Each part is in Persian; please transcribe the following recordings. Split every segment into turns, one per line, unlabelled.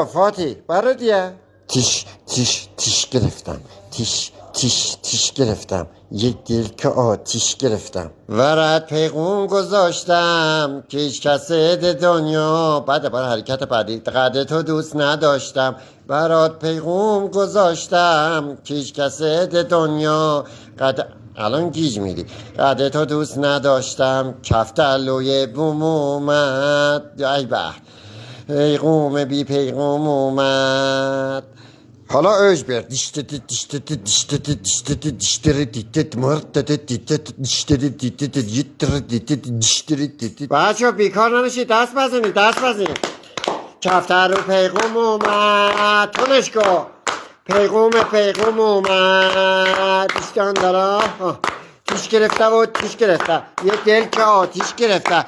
فاتی برو دیگه. تیش گرفتم. تیش گرفتم. یک دل که آتیش گرفتم. ورد پیغون گذاشتم که هیچ کسی دنیا. بعد حرکت بعدی. قد تو دوست نداشتم. برات پیغون گذاشتم که هیچ کسی دنیا. الان گیج میدی. قد تو دوست نداشتم. کفتلوی بوم اومد. ای به پیغوم بی پیغوم اومد. حالا Özber. بچه بیکار نمیشی دست بزنی. کفتر رو پیغوم اومد. تونش کن. پیغوم اومد. دیشتان دارا تیش گرفته یه دل که آتیش گرفته.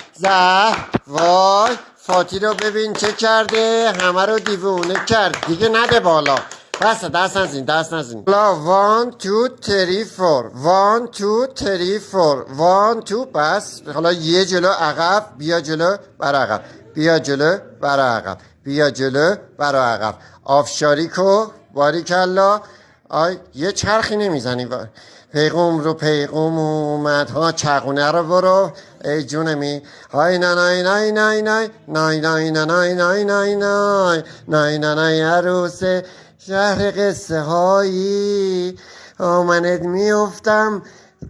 وای فاتی رو ببین چه کرده. همه رو دیوونه کرد. دیگه نده بالا. بس دست نزین. حالا 1 2 3 4 1 2 بس. حالا یه جلو عقب. بیا جلو برا عقب. آفشاری کو. باریکلا. آی یه چرخی نمیزنی. پیغوم اومد. ها چقونه رو برو. ای جونمی. های نای عروس شهر قصه هایی. آمنت میافتم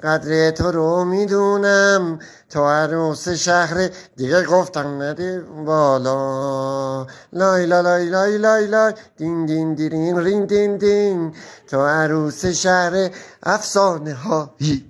قدر تو رو میدونم. تو عروس شهر. دیگه گفتم نده بالا. لای دین رین دین. تو عروس شهر افسانه هایی.